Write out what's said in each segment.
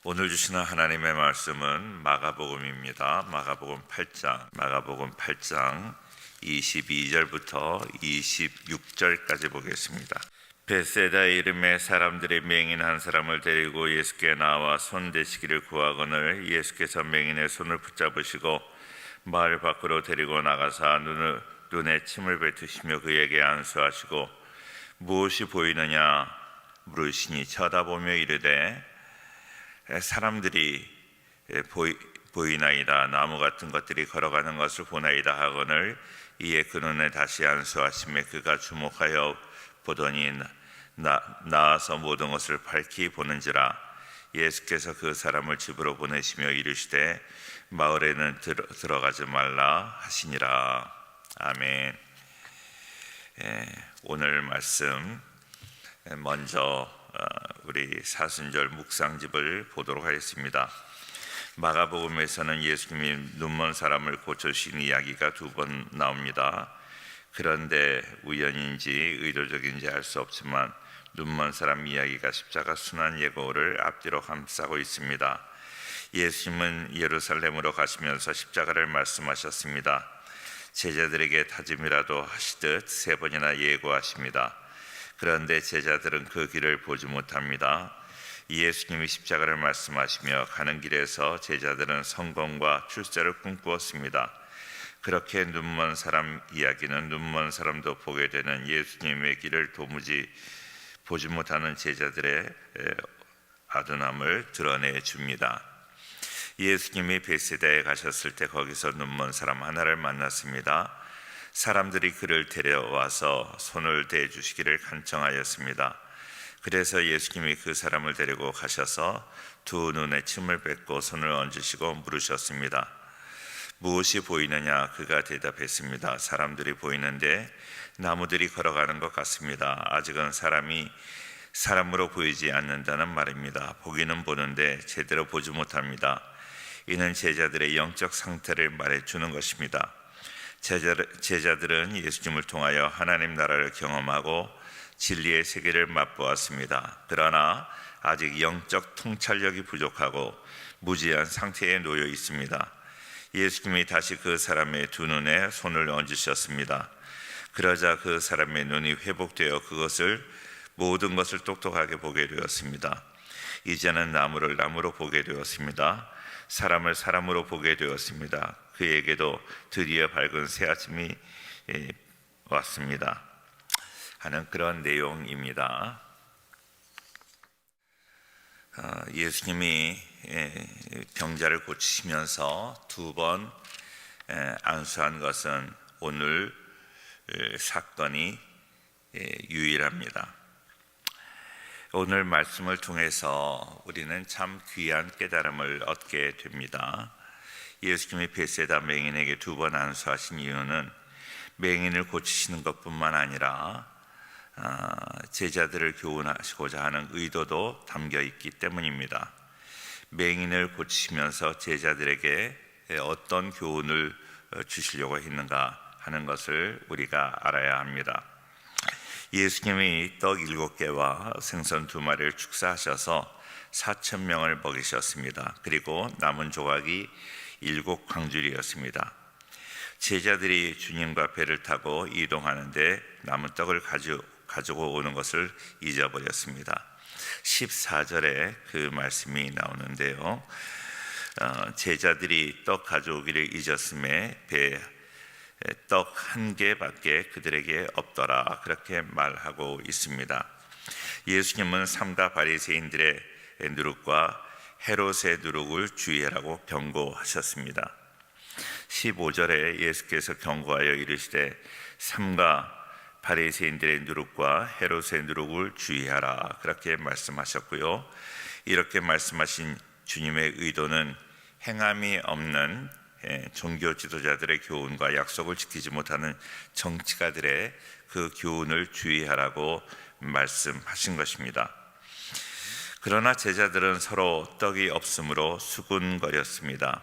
오늘 주시는 하나님의 말씀은 마가복음입니다. 마가복음 8장 22절부터 26절까지 보겠습니다. 벳세다 이름의 사람들이 맹인 한 사람을 데리고 예수께 나와 손 대시기를 구하거늘 예수께서 맹인의 손을 붙잡으시고 마을 밖으로 데리고 나가사 눈에 침을 뱉으시며 그에게 안수하시고 무엇이 보이느냐 물으시니 쳐다보며 이르되 사람들이 보이나이다. 나무 같은 것들이 걸어가는 것을 보나이다 하거늘 이에 그 눈에 다시 안수하시매 그가 주목하여 보더니 나아서 모든 것을 밝히 보는지라. 예수께서 그 사람을 집으로 보내시며 이르시되 마을에는 들어가지 말라 하시니라. 아멘. 오늘 말씀 먼저 우리 사순절 묵상집을 보도록 하겠습니다. 마가복음에서는 예수님이 눈먼 사람을 고쳐주신 이야기가 두 번 나옵니다. 그런데 우연인지 의도적인지 알 수 없지만 눈먼 사람 이야기가 십자가 순환 예고를 앞뒤로 감싸고 있습니다. 예수님은 예루살렘으로 가시면서 십자가를 말씀하셨습니다. 제자들에게 다짐이라도 하시듯 3번이나 예고하십니다. 그런데 제자들은 그 길을 보지 못합니다. 예수님이 십자가를 말씀하시며 가는 길에서 제자들은 성공과 출세를 꿈꾸었습니다. 그렇게 눈먼 사람 이야기는 눈먼 사람도 보게 되는 예수님의 길을 도무지 보지 못하는 제자들의 아둔함을 드러내 줍니다. 예수님이 벳세다에 가셨을 때 거기서 눈먼 사람 하나를 만났습니다. 사람들이 그를 데려와서 손을 대주시기를 간청하였습니다. 그래서 예수님이 그 사람을 데리고 가셔서 두 눈에 침을 뱉고 손을 얹으시고 물으셨습니다. 무엇이 보이느냐? 그가 대답했습니다. 사람들이 보이는데 나무들이 걸어가는 것 같습니다. 아직은 사람이 사람으로 보이지 않는다는 말입니다. 보기는 보는데 제대로 보지 못합니다. 이는 제자들의 영적 상태를 말해주는 것입니다. 제자들은 예수님을 통하여 하나님 나라를 경험하고 진리의 세계를 맛보았습니다. 그러나 아직 영적 통찰력이 부족하고 무지한 상태에 놓여 있습니다. 예수님이 다시 그 사람의 두 눈에 손을 얹으셨습니다. 그러자 그 사람의 눈이 회복되어 모든 것을 똑똑하게 보게 되었습니다. 이제는 나무를 나무로 보게 되었습니다. 사람을 사람으로 보게 되었습니다. 그에게도 드디어 밝은 새 아침이 왔습니다 하는 그런 내용입니다. 예수님이 병자를 고치시면서 두 번 안수한 것은 오늘 사건이 유일합니다. 오늘 말씀을 통해서 우리는 참 귀한 깨달음을 얻게 됩니다. 예수님이 벳세다 맹인에게 두 번 안수하신 이유는 맹인을 고치시는 것뿐만 아니라 제자들을 교훈하시고자 하는 의도도 담겨 있기 때문입니다. 맹인을 고치시면서 제자들에게 어떤 교훈을 주시려고 했는가 하는 것을 우리가 알아야 합니다. 예수님이 떡 7개와 생선 2마리를 축사하셔서 4,000명을 먹이셨습니다. 그리고 남은 조각이 7 광줄이었습니다. 제자들이 주님과 배를 타고 이동하는데 남은 떡을 가지고 오는 것을 잊어버렸습니다. 14절에 그 말씀이 나오는데요. 제자들이 떡 가져오기를 잊었음에 배에 떡 1개밖에 그들에게 없더라, 그렇게 말하고 있습니다. 예수님은 삼가 바리새인들의 누룩과 헤롯의 누룩을 주의하라고 경고하셨습니다. 15절에 예수께서 경고하여 이르시되 삼가 바리새인들의 누룩과 헤롯의 누룩을 주의하라, 그렇게 말씀하셨고요. 이렇게 말씀하신 주님의 의도는 행함이 없는 종교 지도자들의 교훈과 약속을 지키지 못하는 정치가들의 그 교훈을 주의하라고 말씀하신 것입니다. 그러나 제자들은 서로 떡이 없으므로 수군거렸습니다.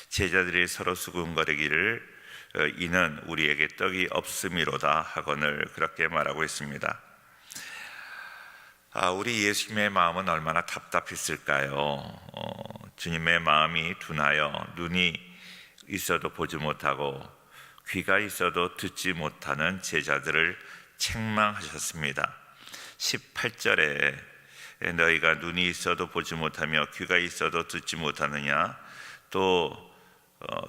제자들이 서로 수군거리기를 이는 우리에게 떡이 없음이로다 하거늘 그렇게 말하고 있습니다. 우리 예수님의 마음은 얼마나 답답했을까요? 주님의 마음이 둔하여 눈이 있어도 보지 못하고 귀가 있어도 듣지 못하는 제자들을 책망하셨습니다. 18절에 너희가 눈이 있어도 보지 못하며 귀가 있어도 듣지 못하느냐, 또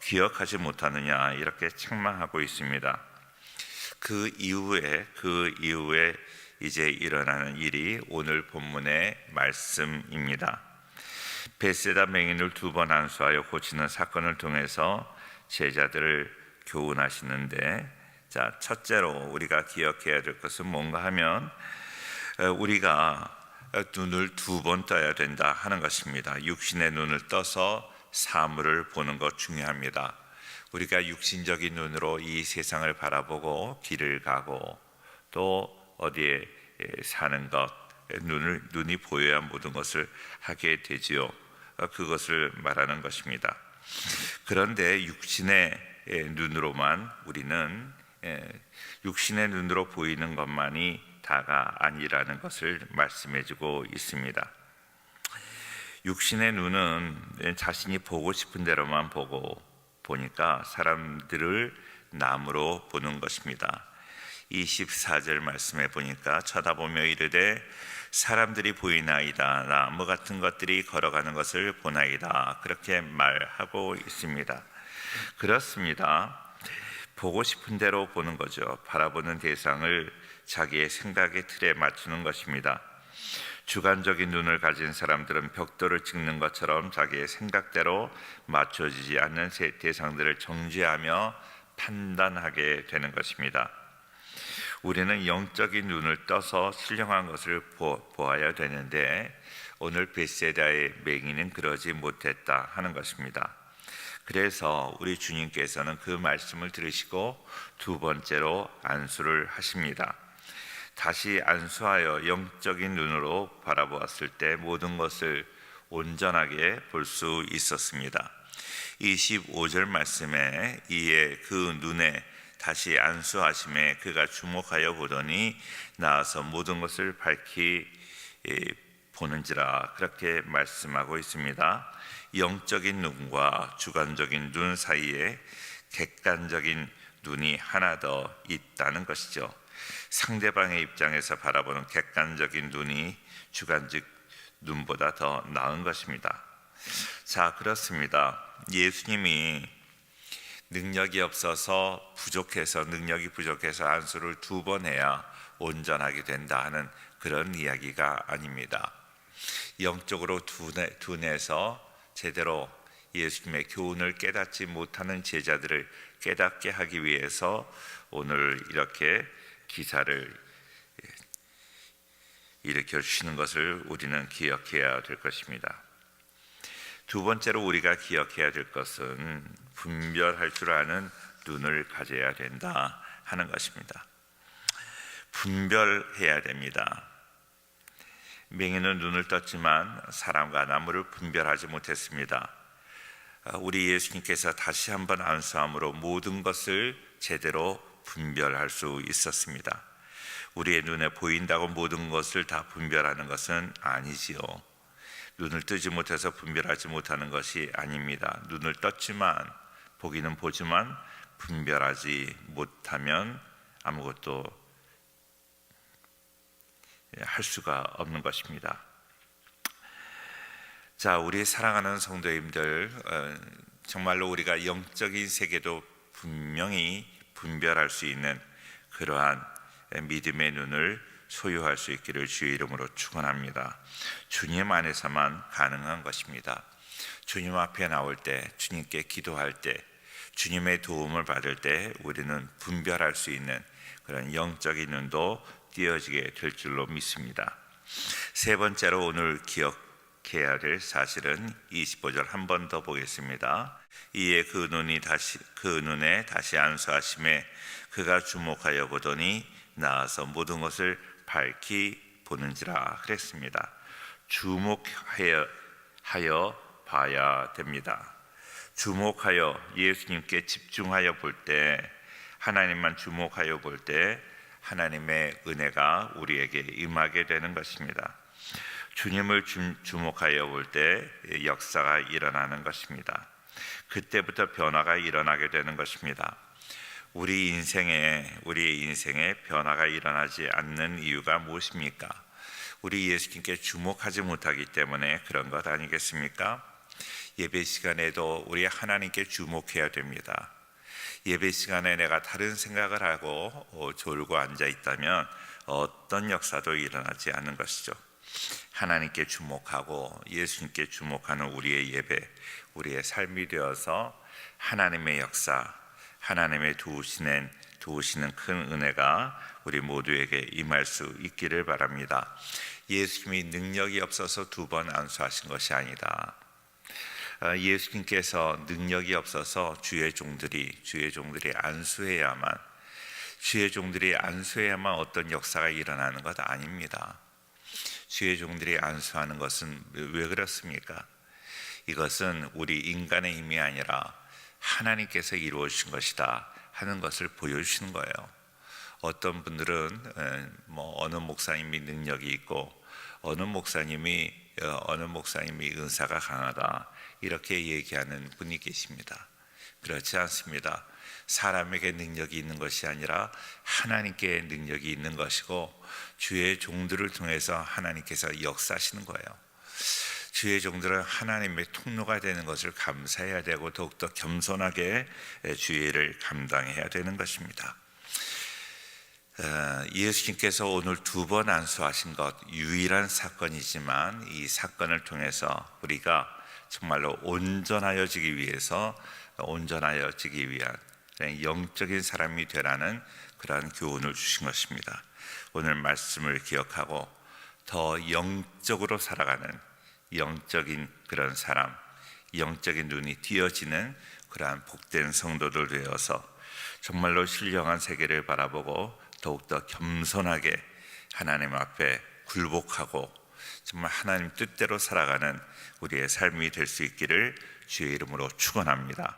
기억하지 못하느냐, 이렇게 책망하고 있습니다. 그 이후에 이제 일어나는 일이 오늘 본문의 말씀입니다. 벳세다 맹인을 2번 안수하여 고치는 사건을 통해서 제자들을 교훈하시는데, 자, 첫째로 우리가 기억해야 될 것은 뭔가 하면 우리가 눈을 2번 떠야 된다 하는 것입니다. 육신의 눈을 떠서 사물을 보는 것 중요합니다. 우리가 육신적인 눈으로 이 세상을 바라보고 길을 가고 또 어디에 사는 것, 눈이 보여야 모든 것을 하게 되지요. 그것을 말하는 것입니다. 그런데 육신의 눈으로만 우리는 육신의 눈으로 보이는 것만이 다가 아니라는 것을 말씀해주고 있습니다. 육신의 눈은 자신이 보고 싶은 대로만 보니까 사람들을 남으로 보는 것입니다. 24절 말씀에 보니까 쳐다보며 이르되 사람들이 보이나이다, 나무 같은 것들이 걸어가는 것을 보나이다, 그렇게 말하고 있습니다. 그렇습니다. 보고 싶은 대로 보는 거죠. 바라보는 대상을 자기의 생각의 틀에 맞추는 것입니다. 주관적인 눈을 가진 사람들은 벽돌을 찍는 것처럼 자기의 생각대로 맞춰지지 않는 대상들을 정죄하며 판단하게 되는 것입니다. 우리는 영적인 눈을 떠서 신령한 것을 보아야 되는데 오늘 벳세다의 맹인은 그러지 못했다 하는 것입니다. 그래서 우리 주님께서는 그 말씀을 들으시고 2번째로 안수를 하십니다. 다시 안수하여 영적인 눈으로 바라보았을 때 모든 것을 온전하게 볼 수 있었습니다. 25절 말씀에 이에 그 눈에 다시 안수하심에 그가 주목하여 보더니 나아서 모든 것을 밝히 보는지라, 그렇게 말씀하고 있습니다. 영적인 눈과 주관적인 눈 사이에 객관적인 눈이 하나 더 있다는 것이죠. 상대방의 입장에서 바라보는 객관적인 눈이 주관적 눈보다 더 나은 것입니다. 자, 그렇습니다. 예수님이 능력이 부족해서 안수를 2번 해야 온전하게 된다 하는 그런 이야기가 아닙니다. 영적으로 둔해서 제대로 예수님의 교훈을 깨닫지 못하는 제자들을 깨닫게 하기 위해서 오늘 이렇게 기사를 일으켜 주시는 것을 우리는 기억해야 될 것입니다. 2번째로 우리가 기억해야 될 것은 분별할 줄 아는 눈을 가져야 된다 하는 것입니다. 분별해야 됩니다. 맹인은 눈을 떴지만 사람과 나무를 분별하지 못했습니다. 우리 예수님께서 다시 한번 안수함으로 모든 것을 제대로 분별할 수 있었습니다. 우리의 눈에 보인다고 모든 것을 다 분별하는 것은 아니지요. 눈을 뜨지 못해서 분별하지 못하는 것이 아닙니다. 눈을 떴지만, 보기는 보지만 분별하지 못하면 아무것도 할 수가 없는 것입니다. 자, 우리 사랑하는 성도님들, 정말로 우리가 영적인 세계도 분명히 분별할 수 있는 그러한 믿음의 눈을 소유할 수 있기를 주의 이름으로 축원합니다. 주님 안에서만 가능한 것입니다. 주님 앞에 나올 때, 주님께 기도할 때, 주님의 도움을 받을 때 우리는 분별할 수 있는 그런 영적인 눈도 띄어지게 될 줄로 믿습니다. 3번째로 오늘 기억해야 될 사실은 25절 한 번 더 보겠습니다. 이에 그 눈에 다시 안수하심에 그가 주목하여 보더니 나아서 모든 것을 밝히 보는지라 그랬습니다. 주목하여 봐야 됩니다. 주목하여 예수님께 집중하여 볼 때, 하나님만 주목하여 볼 때 하나님의 은혜가 우리에게 임하게 되는 것입니다. 주님을 주목하여 볼 때 역사가 일어나는 것입니다. 그때부터 변화가 일어나게 되는 것입니다. 우리의 인생에 변화가 일어나지 않는 이유가 무엇입니까? 우리 예수님께 주목하지 못하기 때문에 그런 것 아니겠습니까? 예배 시간에도 우리 하나님께 주목해야 됩니다. 예배 시간에 내가 다른 생각을 하고 졸고 앉아 있다면 어떤 역사도 일어나지 않는 것이죠. 하나님께 주목하고 예수님께 주목하는 우리의 예배, 우리의 삶이 되어서 하나님의 역사, 하나님의 도우시는 큰 은혜가 우리 모두에게 임할 수 있기를 바랍니다. 예수님이 능력이 없어서 2번 안수하신 것이 아니다. 예수님께서 능력이 없어서 주의 종들이 안수해야만 어떤 역사가 일어나는 것 아닙니다. 주의 종들이 안수하는 것은 왜 그렇습니까? 이것은 우리 인간의 힘이 아니라 하나님께서 이루어 주신 것이다 하는 것을 보여주시는 거예요. 어떤 분들은 어느 목사님이 능력이 있고 어느 목사님이 은사가 강하다 이렇게 얘기하는 분이 계십니다. 그렇지 않습니다. 사람에게 능력이 있는 것이 아니라 하나님께 능력이 있는 것이고 주의 종들을 통해서 하나님께서 역사하시는 거예요. 주의 종들은 하나님의 통로가 되는 것을 감사해야 되고 더욱더 겸손하게 주의 일을 감당해야 되는 것입니다. 예수님께서 오늘 2번 안수하신 것 유일한 사건이지만 이 사건을 통해서 우리가 정말로 온전하여지기 위한 영적인 사람이 되라는 그러한 교훈을 주신 것입니다. 오늘 말씀을 기억하고 더 영적으로 살아가는 영적인 그런 사람, 영적인 눈이 띄어지는 그러한 복된 성도들 되어서 정말로 신령한 세계를 바라보고 더욱더 겸손하게 하나님 앞에 굴복하고 정말 하나님 뜻대로 살아가는 우리의 삶이 될 수 있기를 주의 이름으로 축원합니다.